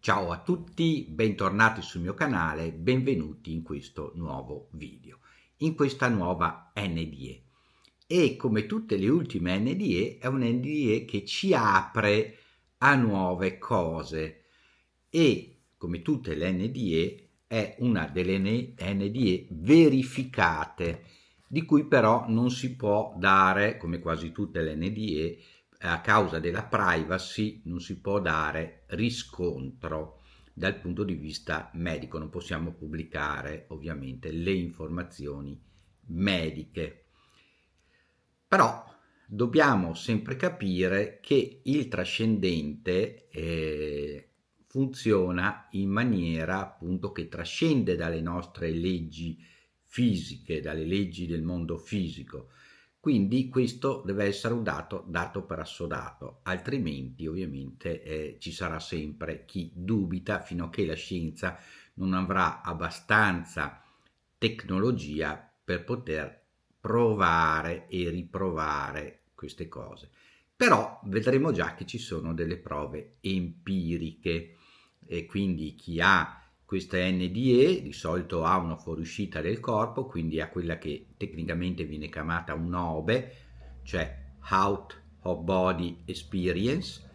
Ciao a tutti, bentornati sul mio canale, benvenuti in questo nuovo video, in questa nuova NDE. E come tutte le ultime NDE, è un NDE che ci apre a nuove cose e come tutte le NDE è una delle NDE verificate, di cui però non si può dare, come quasi tutte le NDE, a causa della privacy non si può dare riscontro dal punto di vista medico, non possiamo pubblicare ovviamente le informazioni mediche. Però dobbiamo sempre capire che il trascendente funziona in maniera appunto che trascende dalle nostre leggi fisiche, dalle leggi del mondo fisico. Quindi questo deve essere un dato per assodato, altrimenti ovviamente ci sarà sempre chi dubita fino a che la scienza non avrà abbastanza tecnologia per poter provare e riprovare queste cose. Però vedremo già che ci sono delle prove empiriche e quindi chi ha questa NDE di solito ha una fuoriuscita del corpo, quindi ha quella che tecnicamente viene chiamata un OBE, cioè Out of Body Experience,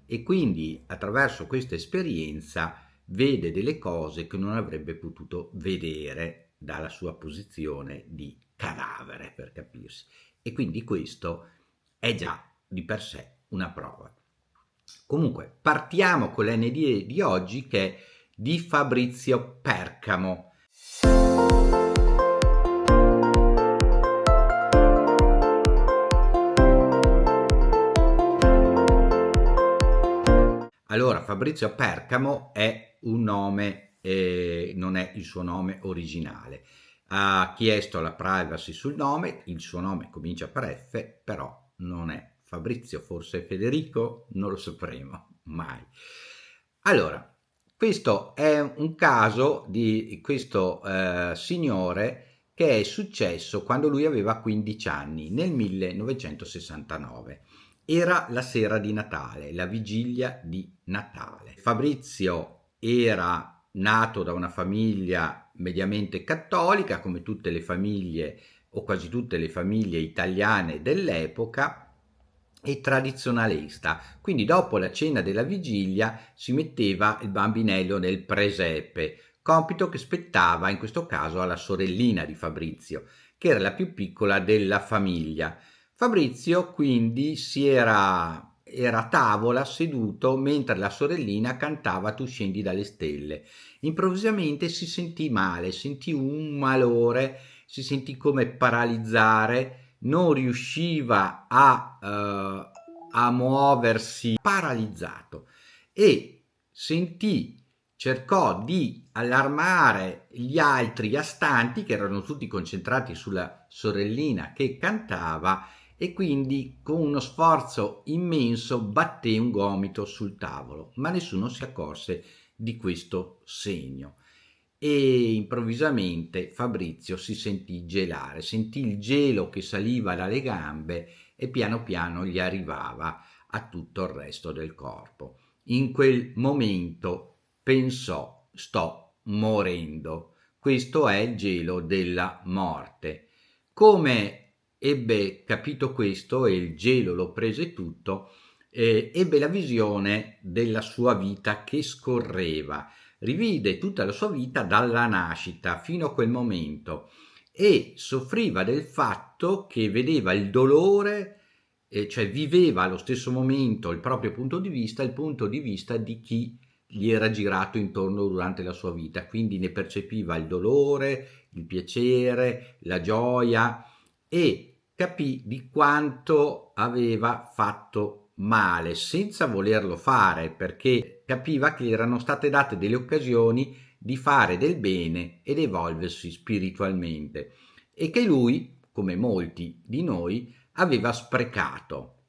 e quindi attraverso questa esperienza vede delle cose che non avrebbe potuto vedere dalla sua posizione di cadavere, per capirsi. E quindi questo è già di per sé una prova. Comunque, partiamo con l'NDE di oggi che è di Fabrizio Percamo. Allora, Fabrizio Percamo è un nome, non è il suo nome originale. Ha chiesto la privacy sul nome, il suo nome comincia per F, però non è Fabrizio, forse è Federico, non lo sapremo mai. Allora, questo è un caso di questo signore che è successo quando lui aveva 15 anni, nel 1969. Era la sera di Natale, la vigilia di Natale. Fabrizio era nato da una famiglia mediamente cattolica, come tutte le famiglie o quasi tutte le famiglie italiane dell'epoca, e tradizionalista. Quindi dopo la cena della vigilia si metteva il bambinello nel presepe, compito che spettava in questo caso alla sorellina di Fabrizio, che era la più piccola della famiglia. Fabrizio quindi era a tavola seduto mentre la sorellina cantava Tu scendi dalle stelle. Improvvisamente si sentì male, sentì un malore, si sentì come paralizzare, non riusciva a muoversi, paralizzato, e cercò di allarmare gli altri astanti che erano tutti concentrati sulla sorellina che cantava, e quindi con uno sforzo immenso batté un gomito sul tavolo, ma nessuno si accorse di questo segno. E improvvisamente Fabrizio si sentì gelare, sentì il gelo che saliva dalle gambe e piano piano gli arrivava a tutto il resto del corpo. In quel momento pensò: sto morendo. Questo è il gelo della morte. Come ebbe capito questo e il gelo lo prese tutto, ebbe la visione della sua vita che scorreva, rivide tutta la sua vita dalla nascita fino a quel momento e soffriva del fatto che vedeva il dolore, cioè viveva allo stesso momento il proprio punto di vista, il punto di vista di chi gli era girato intorno durante la sua vita, quindi ne percepiva il dolore, il piacere, la gioia, e capì di quanto aveva fatto male senza volerlo fare, perché capiva che erano state date delle occasioni di fare del bene ed evolversi spiritualmente, e che lui, come molti di noi, aveva sprecato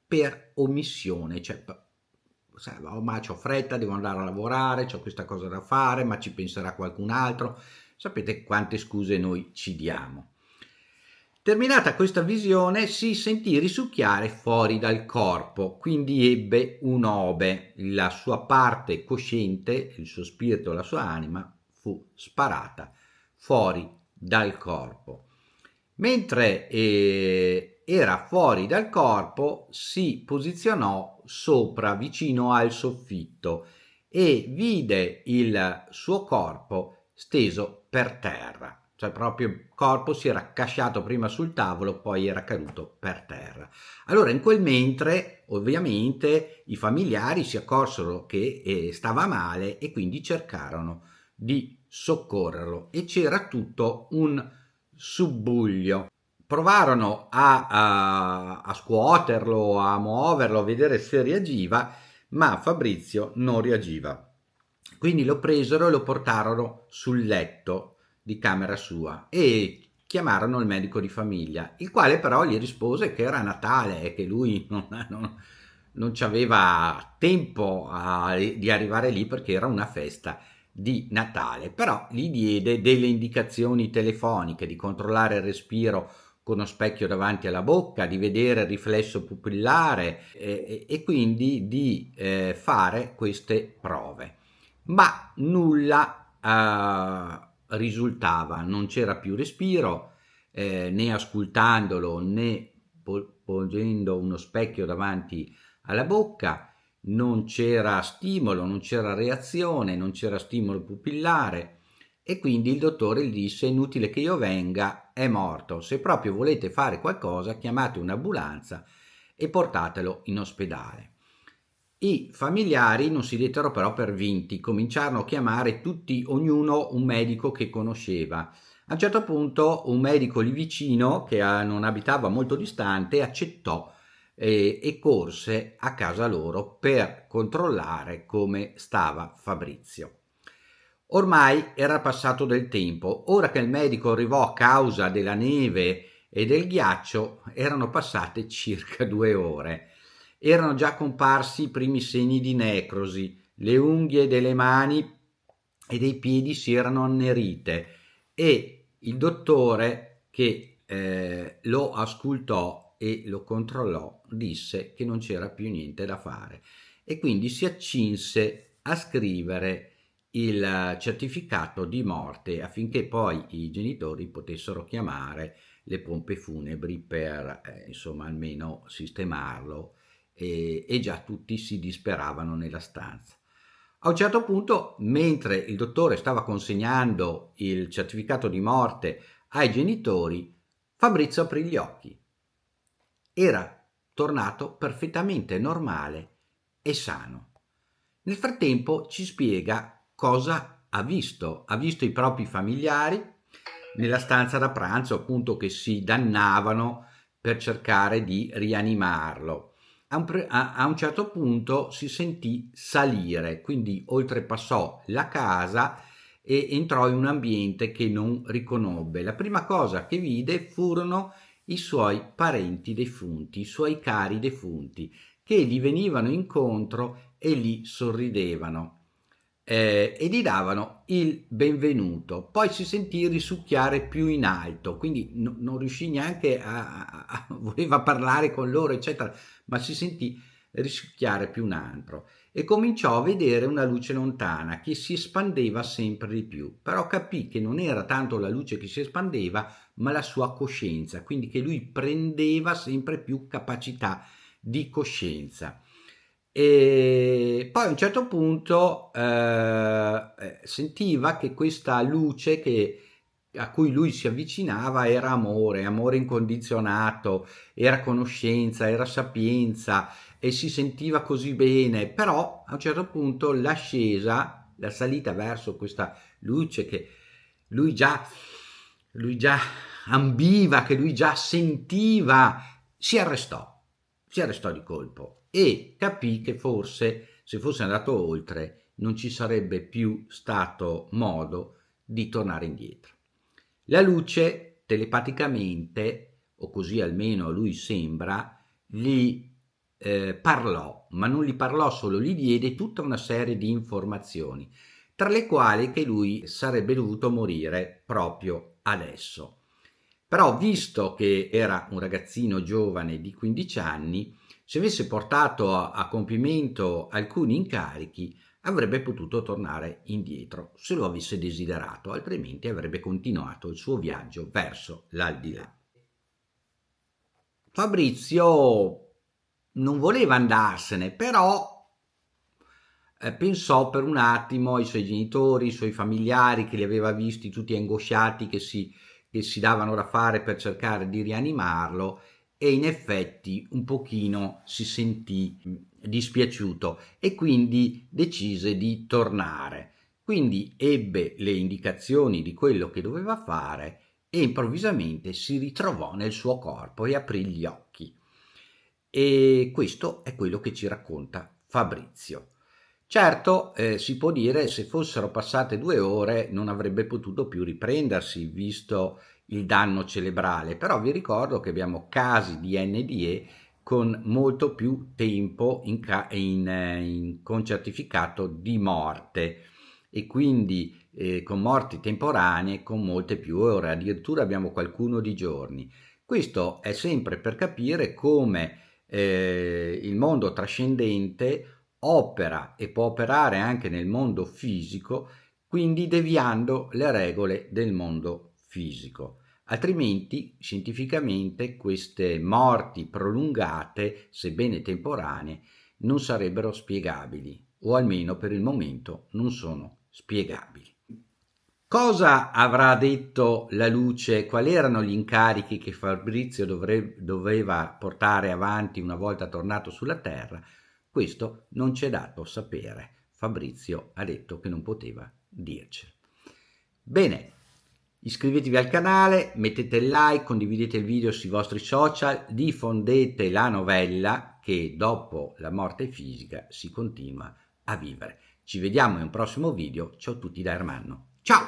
per omissione, cioè oh, ma c'ho fretta, devo andare a lavorare, c'ho questa cosa da fare, ma ci penserà qualcun altro. Sapete quante scuse noi ci diamo. Terminata questa visione si sentì risucchiare fuori dal corpo, quindi ebbe un ove, la sua parte cosciente, il suo spirito, la sua anima fu sparata fuori dal corpo. Mentre era fuori dal corpo si posizionò sopra, vicino al soffitto, e vide il suo corpo steso per terra, cioè proprio il corpo si era accasciato prima sul tavolo, poi era caduto per terra. Allora in quel mentre ovviamente i familiari si accorsero che stava male e quindi cercarono di soccorrerlo, e c'era tutto un subbuglio. Provarono a scuoterlo, a muoverlo, a vedere se reagiva, ma Fabrizio non reagiva. Quindi lo presero e lo portarono sul letto di camera sua e chiamarono il medico di famiglia, il quale però gli rispose che era Natale e che lui non ci aveva tempo di arrivare lì perché era una festa di Natale, però gli diede delle indicazioni telefoniche di controllare il respiro con uno specchio davanti alla bocca, di vedere il riflesso pupillare e quindi di fare queste prove. Ma nulla risultava, non c'era più respiro, né ascoltandolo né pongendo uno specchio davanti alla bocca, non c'era stimolo, non c'era reazione, non c'era stimolo pupillare, e quindi il dottore gli disse: è inutile che io venga, è morto, se proprio volete fare qualcosa chiamate un'ambulanza e portatelo in ospedale. I familiari non si dettero però per vinti, cominciarono a chiamare tutti, ognuno un medico che conosceva. A un certo punto un medico lì vicino, che non abitava molto distante, accettò e corse a casa loro per controllare come stava Fabrizio. Ormai era passato del tempo, ora che il medico arrivò a causa della neve e del ghiaccio erano passate circa 2 ore. Erano già comparsi i primi segni di necrosi, le unghie delle mani e dei piedi si erano annerite, e il dottore che lo auscultò e lo controllò disse che non c'era più niente da fare, e quindi si accinse a scrivere il certificato di morte affinché poi i genitori potessero chiamare le pompe funebri per insomma almeno sistemarlo, e già tutti si disperavano nella stanza. A un certo punto, mentre il dottore stava consegnando il certificato di morte ai genitori, Fabrizio aprì gli occhi. Era tornato perfettamente normale e sano. Nel frattempo ci spiega cosa ha visto. Ha visto i propri familiari nella stanza da pranzo, appunto, che si dannavano per cercare di rianimarlo. A un certo punto si sentì salire, quindi oltrepassò la casa e entrò in un ambiente che non riconobbe. La prima cosa che vide furono i suoi parenti defunti, i suoi cari defunti, che gli venivano incontro e gli sorridevano e gli davano il benvenuto. Poi si sentì risucchiare più in alto, quindi non riuscì neanche voleva parlare con loro, eccetera, ma si sentì risucchiare più in alto e cominciò a vedere una luce lontana che si espandeva sempre di più, però capì che non era tanto la luce che si espandeva, ma la sua coscienza, quindi che lui prendeva sempre più capacità di coscienza. E poi a un certo punto sentiva che questa luce a cui lui si avvicinava era amore, amore incondizionato, era conoscenza, era sapienza, e si sentiva così bene. Però a un certo punto l'ascesa, la salita verso questa luce che lui già, lui già ambiva, che lui già sentiva, si arrestò di colpo e capì che forse se fosse andato oltre non ci sarebbe più stato modo di tornare indietro. La luce telepaticamente, o così almeno a lui sembra, gli parlò, ma non gli parlò solo, gli diede tutta una serie di informazioni, tra le quali che lui sarebbe dovuto morire proprio adesso. Però, visto che era un ragazzino giovane di 15 anni, se avesse portato a compimento alcuni incarichi, avrebbe potuto tornare indietro se lo avesse desiderato, altrimenti avrebbe continuato il suo viaggio verso l'aldilà. Fabrizio non voleva andarsene, però pensò per un attimo ai suoi genitori, ai suoi familiari che li aveva visti tutti angosciati che si davano da fare per cercare di rianimarlo, e in effetti un pochino si sentì dispiaciuto e quindi decise di tornare. Quindi ebbe le indicazioni di quello che doveva fare e improvvisamente si ritrovò nel suo corpo e aprì gli occhi. E questo è quello che ci racconta Fabrizio. Certo, si può dire, se fossero passate 2 ore non avrebbe potuto più riprendersi, visto il danno cerebrale, però vi ricordo che abbiamo casi di NDE con molto più tempo con certificato di morte, e quindi con morti temporanee con molte più ore, addirittura abbiamo qualcuno di giorni. Questo è sempre per capire come il mondo trascendente opera e può operare anche nel mondo fisico, quindi deviando le regole del mondo fisico. Altrimenti, scientificamente, queste morti prolungate, sebbene temporanee, non sarebbero spiegabili, o almeno per il momento non sono spiegabili. Cosa avrà detto la luce? Quali erano gli incarichi che Fabrizio doveva portare avanti una volta tornato sulla Terra? Questo non c'è dato sapere. Fabrizio ha detto che non poteva dircelo. Bene, iscrivetevi al canale, mettete il like, condividete il video sui vostri social, diffondete la novella che dopo la morte fisica si continua a vivere. Ci vediamo in un prossimo video. Ciao a tutti da Ermanno. Ciao!